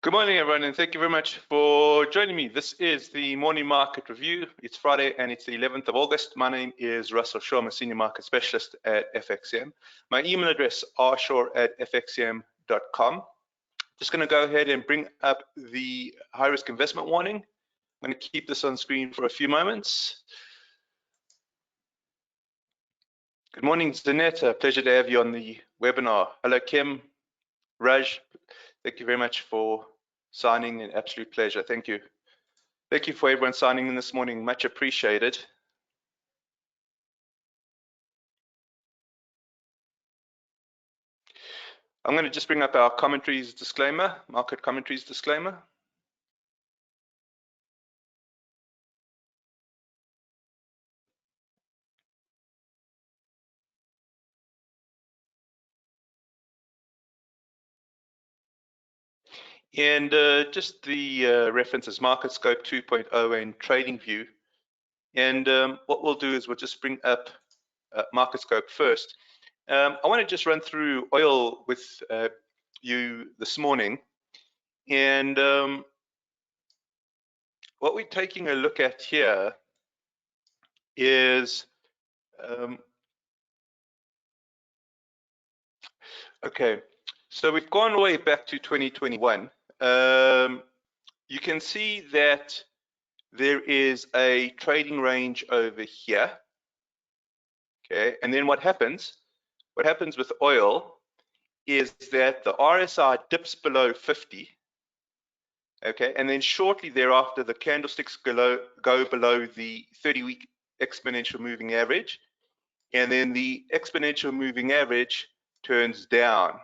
Good morning, everyone, and thank you very much for joining me. This is the morning market review. It's Friday and it's the 11th of August. My name is Russell Shaw. I'm a senior market specialist at FXCM. My email address rshaw@fxcm.com. Just going to go ahead and bring up the high risk investment warning. I'm going to keep this on screen for a few moments. Good morning, Zanetta. Pleasure to have you on the webinar. Hello, Kim, Raj. Thank you very much for signing. An absolute pleasure. Thank you. Thank you for everyone signing in this morning. Much appreciated. I'm going to just bring up our commentaries disclaimer, market commentaries disclaimer. And just the references, Market Scope 2.0 and Trading View. And what we'll do is we'll just bring up Market Scope first. I want to just run through oil with you this morning. And what we're taking a look at here is, okay, so we've gone all the way back to 2021. You can see that there is a trading range over here. Okay, and then what happens with oil is that the RSI dips below 50. Okay, and then shortly thereafter, the candlesticks go below the 30-week exponential moving average, and then the exponential moving average turns down.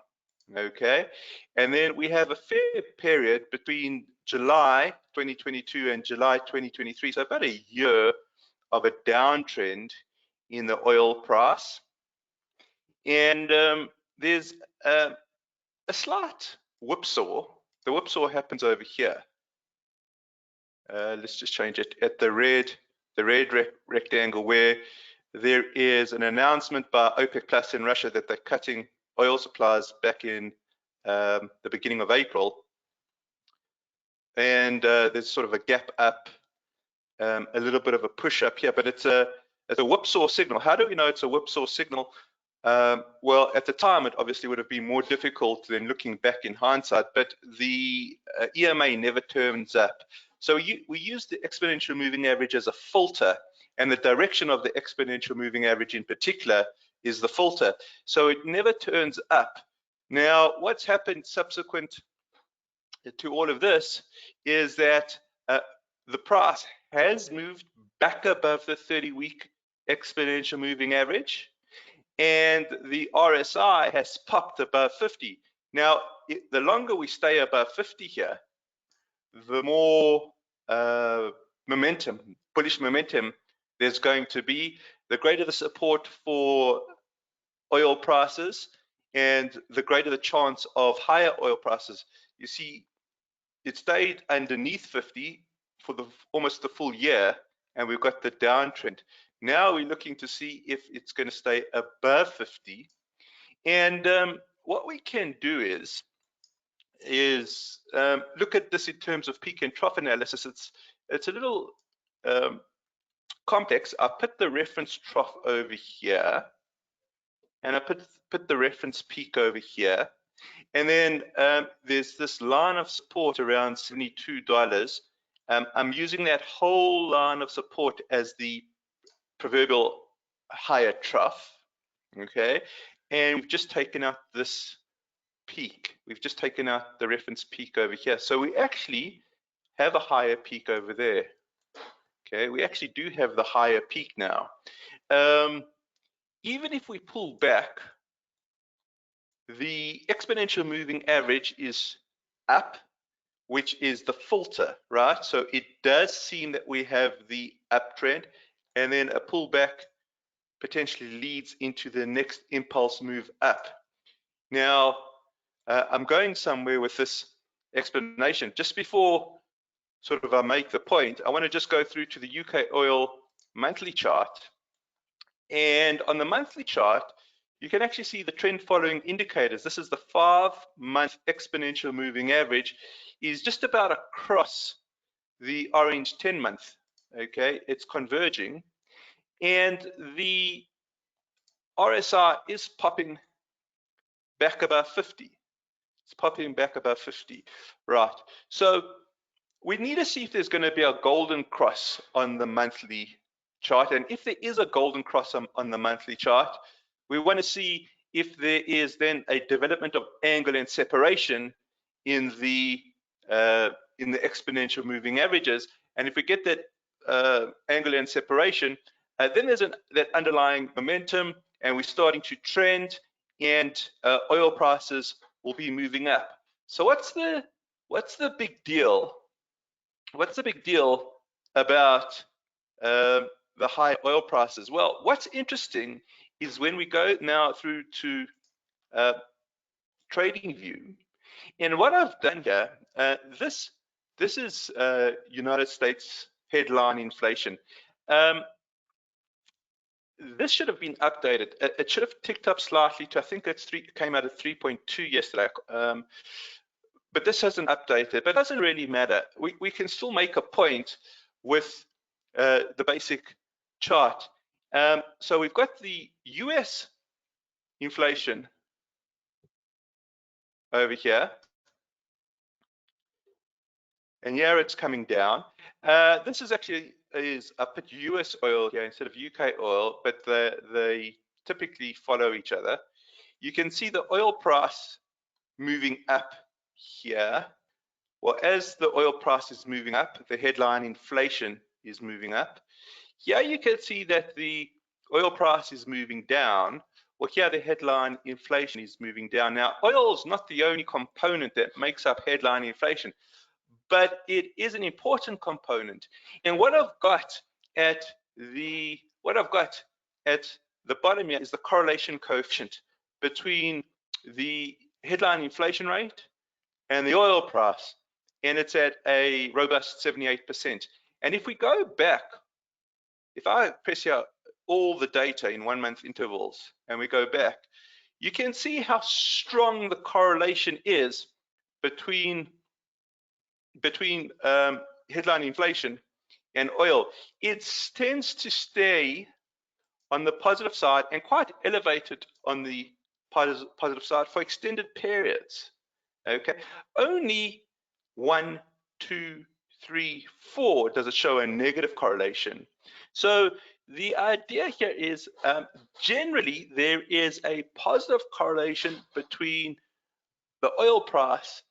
Okay, and then we have a fair period between July 2022 and July 2023, so about a year of a downtrend in the oil price. And there's a slight whipsaw. The whipsaw happens over here. Let's just change it at the red rectangle, where there is an announcement by OPEC Plus in Russia that they're cutting oil supplies back in the beginning of April. And there's sort of a gap up, a little bit of a push up here, but it's a whipsaw signal. How do we know it's a whipsaw signal? Well, at the time, it obviously would have been more difficult than looking back in hindsight, but the EMA never turns up. So we use the exponential moving average as a filter, and the direction of the exponential moving average in particular is the filter. So it never turns up. Now, what's happened subsequent to all of this is that the price has moved back above the 30-week exponential moving average, and the RSI has popped above 50. Now, the longer we stay above 50 here, the more momentum, bullish momentum there's going to be, the greater the support for oil prices, and the greater the chance of higher oil prices. You see, it stayed underneath 50 for almost the full year, and we've got the downtrend. Now we're looking to see if it's going to stay above 50. And what we can do is look at this in terms of peak and trough analysis. It's a little complex. I put the reference trough over here, and I put the reference peak over here. And then there's this line of support around $72. I'm using that whole line of support as the proverbial higher trough, okay? And we've just taken out this peak. We've just taken out the reference peak over here. So we actually have a higher peak over there, okay? We actually do have the higher peak now. Even if we pull back, the exponential moving average is up, which is the filter, right? So it does seem that we have the uptrend, and then a pullback potentially leads into the next impulse move up. Now, I'm going somewhere with this explanation. Just before sort of I make the point, I want to just go through to the UK oil monthly chart. And on the monthly chart, you can actually see the trend following indicators. This is the 5-month exponential moving average, is just about across the orange 10-month. Okay, it's converging, and the RSI is popping back above 50. It's popping back above 50, right? So we need to see if there's going to be a golden cross on the monthly chart. And if there is a golden cross on the monthly chart, we want to see if there is then a development of angle and separation in the exponential moving averages. And if we get that angle and separation, then there's that underlying momentum, and we're starting to trend, and oil prices will be moving up. So what's the big deal? What's the big deal about the high oil prices? Well, what's interesting is when we go now through to trading view, and what I've done here, this is United States headline inflation. This should have been updated. It should have ticked up slightly to, I think it's came out at 3.2 yesterday. But this hasn't updated, but it doesn't really matter. We can still make a point with the basic chart. So we've got the US inflation over here, and here it's coming down. This is actually I put US oil here instead of UK oil, but they typically follow each other. You can see the oil price moving up here. Well, as the oil price is moving up, the headline inflation is moving up. Here you can see that the oil price is moving down. Well, here the headline inflation is moving down. Now, oil is not the only component that makes up headline inflation, but it is an important component. And what I've got at the bottom here is the correlation coefficient between the headline inflation rate and the oil price, and it's at a robust 78%. And if we go back, if I press here all the data in 1 month intervals and we go back, you can see how strong the correlation is between headline inflation and oil. It tends to stay on the positive side and quite elevated on the positive side for extended periods. Okay, only 1, 2, 3, 4 does it show a negative correlation. So the idea here is generally there is a positive correlation between the oil price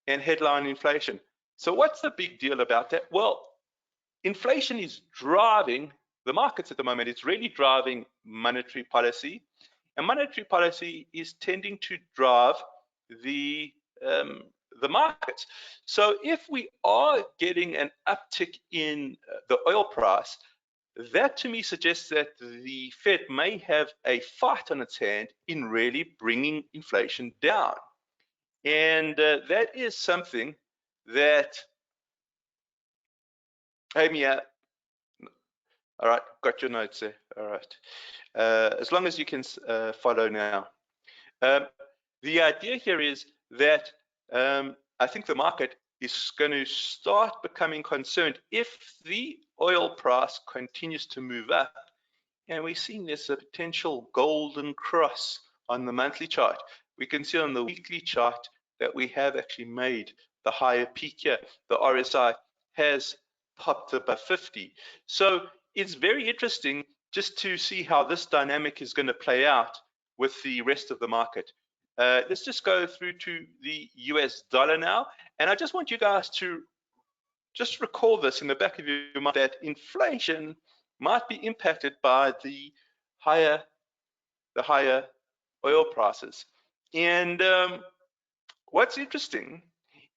and headline inflation. So what's the big deal about that? Well, inflation is driving the markets at the moment. It's really driving monetary policy, and monetary policy is tending to drive the markets. So if we are getting an uptick in the oil price, that to me suggests that the Fed may have a fight on its hand in really bringing inflation down. And that is something that, hey, Mia, all right, got your notes there, all right. As long as you can follow now. The idea here is that I think the market is going to start becoming concerned if the oil price continues to move up, and we're seeing there's a potential golden cross on the monthly chart. We can see on the weekly chart that we have actually made the higher peak here. The RSI has popped above 50. So it's very interesting just to see how this dynamic is going to play out with the rest of the market. Let's just go through to the US dollar now. And I just want you guys to just recall this in the back of your mind, that inflation might be impacted by the higher oil prices. And what's interesting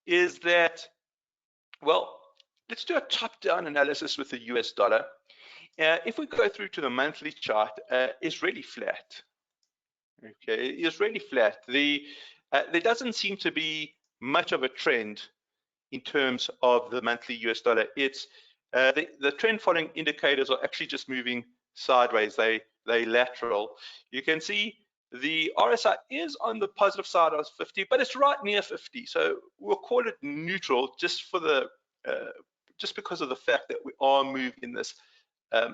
is that, well, let's do a top-down analysis with the US dollar. If we go through to the monthly chart, it's really flat. Okay, it's really flat. There doesn't seem to be much of a trend in terms of the monthly US dollar. It's the trend following indicators are actually just moving sideways. They lateral. You can see The RSI is on the positive side of 50, but it's right near 50. So we'll call it neutral just for the just because of the fact that we are moving in this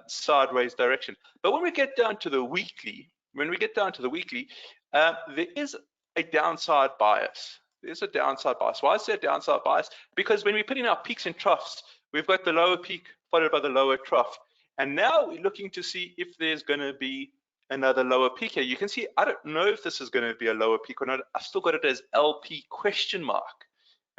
sideways direction. But when we get down to the weekly, there is a downside bias. There's a downside bias. Why is there a downside bias? Because when we put in our peaks and troughs, we've got the lower peak followed by the lower trough. And now we're looking to see if there's going to be another lower peak here. You can see, I don't know if this is going to be a lower peak or not. I've still got it as LP question mark.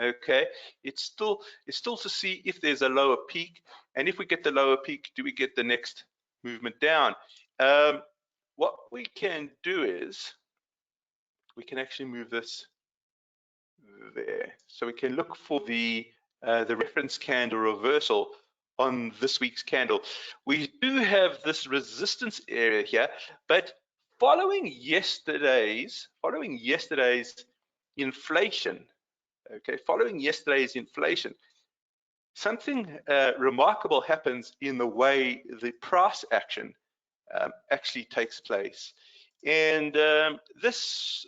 Okay, it's still to see if there's a lower peak, and if we get the lower peak, do we get the next movement down? What we can do is we can actually move this there, so we can look for the reference candle reversal on this week's candle. We do have this resistance area here, but following yesterday's inflation. Okay, following yesterday's inflation, something remarkable happens in the way the price action actually takes place. And this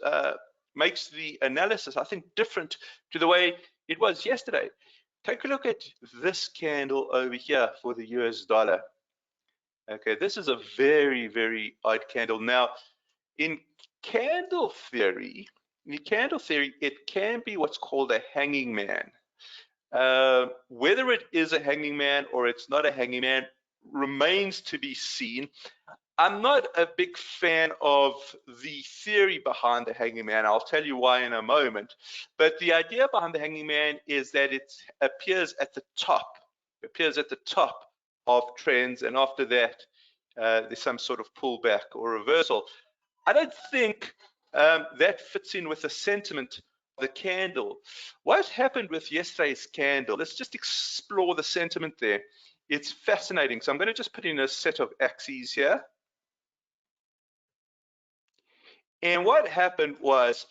makes the analysis, I think, different to the way it was yesterday. Take a look at this candle over here for the US dollar. Okay, this is a very, very odd candle. Now, in candle theory, it can be what's called a hanging man. Whether it is a hanging man or it's not a hanging man remains to be seen. I'm not a big fan of the theory behind the hanging man. I'll tell you why in a moment. But the idea behind the hanging man is that it appears at the top. It appears at the top of trends, and after that, there's some sort of pullback or reversal. I don't think that fits in with the sentiment of the candle. What happened with yesterday's candle? Let's just explore the sentiment there. It's fascinating. So I'm going to just put in a set of axes here. And what happened was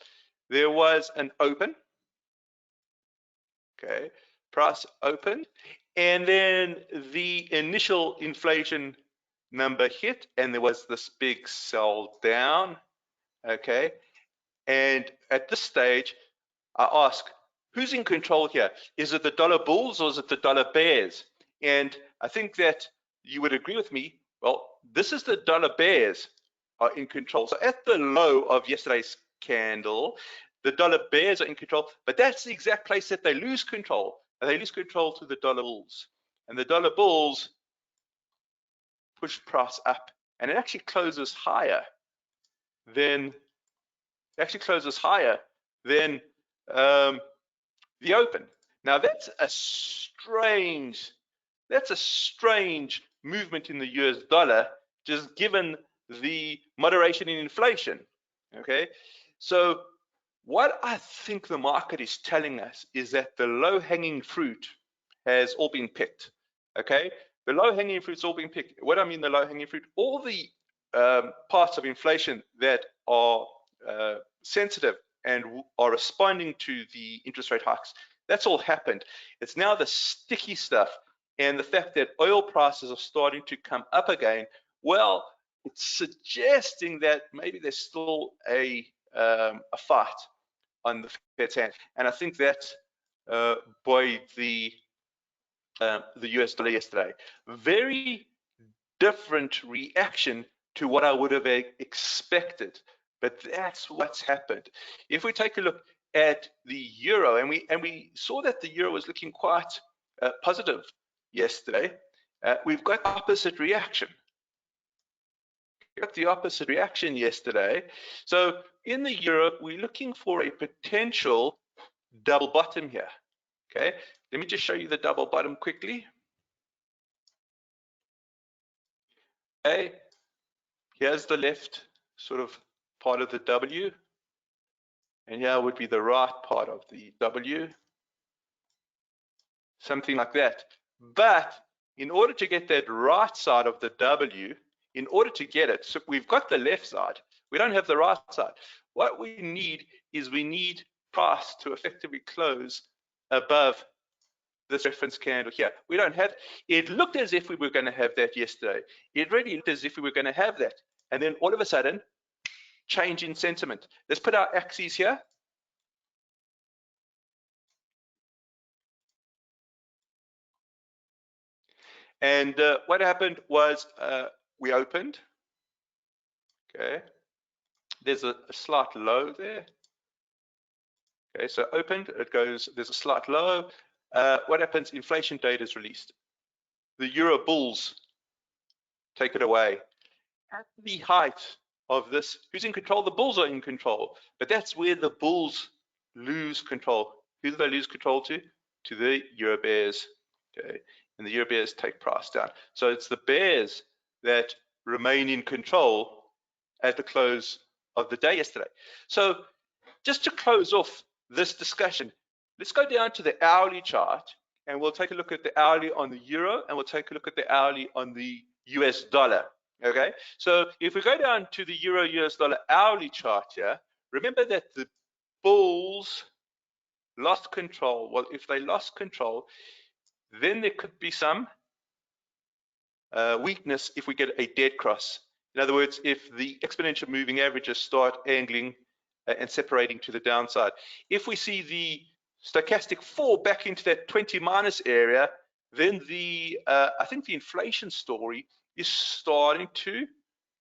there was an open. Okay, price opened, and then the initial inflation number hit, and there was this big sell down. Okay, and at this stage, I ask, who's in control here? Is it the dollar bulls or is it the dollar bears? And I think that you would agree with me. Well, this is the dollar bears are in control. So at the low of yesterday's candle, the dollar bears are in control, but that's the exact place that they lose control. And they lose control to the dollar bulls. And the dollar bulls push price up, and it actually closes higher than the open. Now that's a strange movement in the US dollar, just given the moderation in inflation. Okay, so what I think the market is telling us is that the low-hanging fruit has all been picked. Okay, the low-hanging fruit's all been picked. What I mean, the low-hanging fruit, all the parts of inflation that are sensitive and are responding to the interest rate hikes, that's all happened. It's now the sticky stuff and the fact that oil prices are starting to come up again. Well, it's suggesting that maybe there's still a fight on the Fed's hand, and I think that's by the US dollar yesterday. Very different reaction to what I would have expected, but that's what's happened. If we take a look at the euro, and we saw that the euro was looking quite positive yesterday, we've got opposite reaction. Got the opposite reaction yesterday. So in the euro, we're looking for a potential double bottom here. Okay, let me just show you the double bottom quickly. Okay, here's the left sort of part of the W, and here would be the right part of the W, something like that. But in order to get that right side of the W, in order to get it, so we've got the left side, we don't have the right side. What we need is price to effectively close above this reference candle here. We don't have it. Looked as if we were going to have that yesterday. It really looked as if we were going to have that, and then all of a sudden change in sentiment. Let's put our axes here. And what happened was we opened. Okay, there's a slight low there. Okay, so opened, it goes, there's a slight low. What happens? Inflation data is released. The Euro bulls take it away. At the height of this, who's in control? The bulls are in control, but that's where the bulls lose control. Who do they lose control to? To the Euro bears. Okay, and the Euro bears take price down. So it's the bears that remain in control at the close of the day yesterday. So just to close off this discussion, let's go down to the hourly chart and we'll take a look at the hourly on the euro and we'll take a look at the hourly on the US dollar. Okay, so if we go down to the euro US dollar hourly chart here, remember that the bulls lost control. Well, if they lost control, then there could be some weakness if we get a dead cross. In other words, if the exponential moving averages start angling and separating to the downside. If we see the stochastic fall back into that 20 minus area, then I think the inflation story is starting to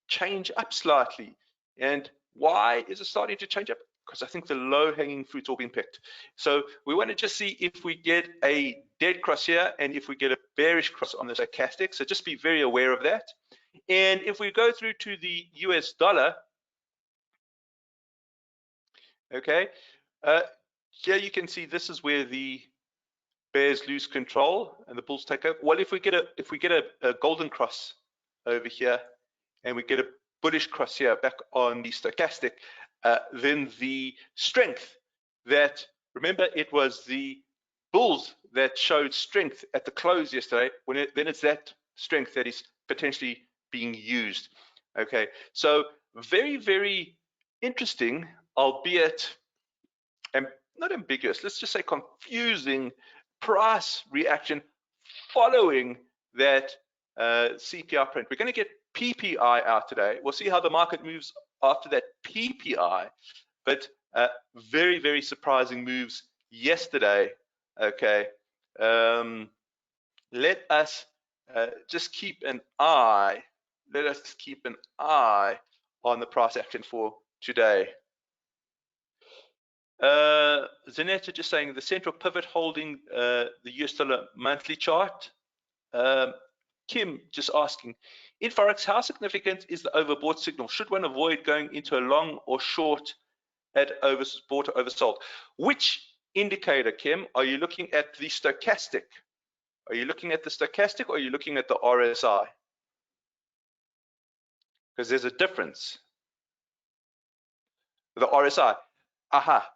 change up slightly. And why is it starting to change up? Because I think the low-hanging fruit's all been picked. So we want to just see if we get a dead cross here and if we get a bearish cross on the stochastic. So just be very aware of that. And if we go through to the US dollar, okay, here you can see this is where the bears lose control and the bulls take over. Well, if we get a golden cross over here and we get a bullish cross here back on the stochastic, then the strength that, remember, it was the bulls that showed strength at the close yesterday, then it's that strength that is potentially being used. Okay, so very, very interesting, albeit not ambiguous, let's just say confusing price reaction following that CPI print. We're going to get PPI out today. We'll see how the market moves after that PPI, but very, very surprising moves yesterday. Okay, let us just keep an eye. Let us keep an eye on the price action for today. Zanetta just saying the central pivot holding the US dollar monthly chart. Kim just asking, in Forex, how significant is the overbought signal? Should one avoid going into a long or short at overbought or oversold? Which indicator, Kim? Are you looking at the stochastic? Are you looking at the stochastic or are you looking at the RSI? Because there's a difference. The RSI. Aha.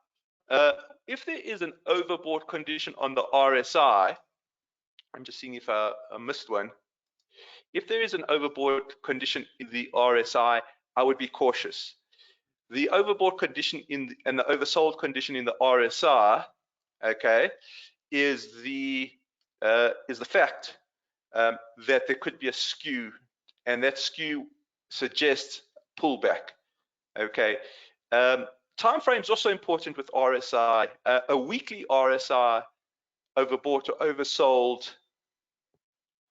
If there is an overbought condition on the RSI, I'm just seeing if I missed one. If there is an overbought condition in the RSI, I would be cautious. The overbought condition and the oversold condition in the RSI, okay, is the fact that there could be a skew, and that skew suggests pullback. Okay. Time frame is also important with RSI. A weekly RSI overbought or oversold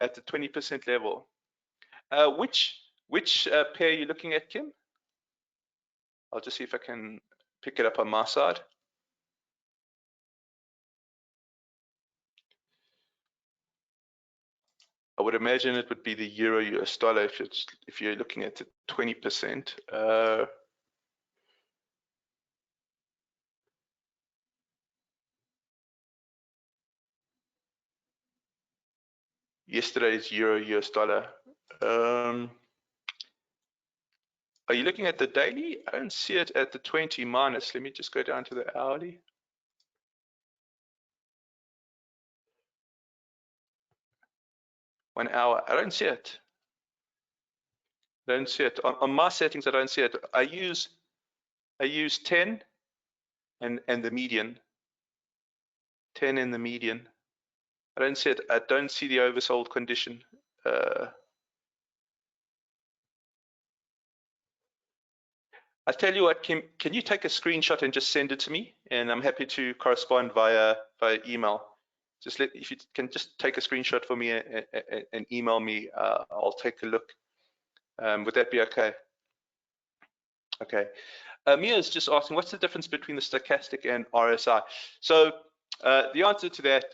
at the 20% level. Which pair are you looking at, Kim? I'll just see if I can pick it up on my side. I would imagine it would be the euro US dollar if you're looking at the 20%. Yesterday's euro US dollar. Are you looking at the daily? I don't see it at the 20 minus. Let me just go down to the hourly. One hour. I don't see it. Don't see it on my settings. I don't see it. I use 10 and the median. 10 and the median. I don't see it. I don't see the oversold condition. I tell you what, can you take a screenshot and just send it to me? And I'm happy to correspond via email. Just if you can just take a screenshot for me and email me, I'll take a look. Would that be okay? Okay. Mia is just asking, what's the difference between the stochastic and RSI? So the answer to that,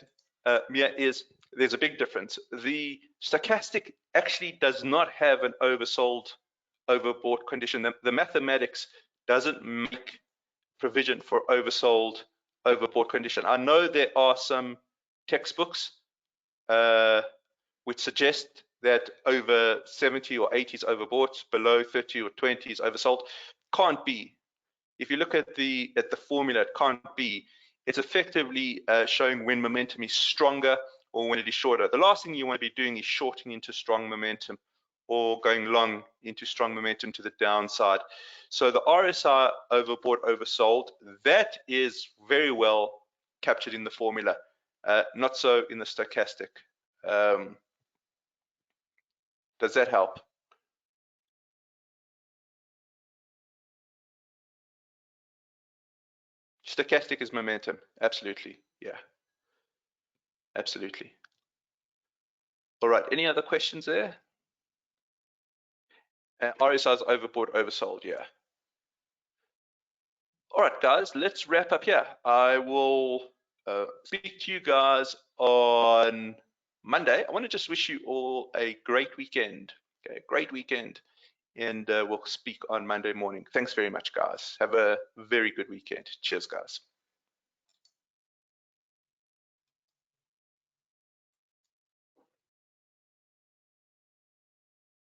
Mia, is there's a big difference. The stochastic actually does not have an oversold, overbought condition. The mathematics doesn't make provision for oversold, overbought condition. I know there are some textbooks which suggest that over 70 or 80 is overbought, below 30 or 20 is oversold. Can't be. If you look at the formula, it can't be. It's effectively showing when momentum is stronger or when it is shorter. The last thing you want to be doing is shorting into strong momentum or going long into strong momentum to the downside. So the RSI overbought, oversold, that is very well captured in the formula, not so in the stochastic. Does that help? Stochastic is momentum, absolutely, yeah, absolutely. All right, any other questions there? RSI is overbought, oversold, yeah. All right, guys, let's wrap up here. I will speak to you guys on Monday. I want to just wish you all a great weekend. Okay, great weekend. And we'll speak on Monday morning. Thanks very much, guys. Have a very good weekend. Cheers, guys.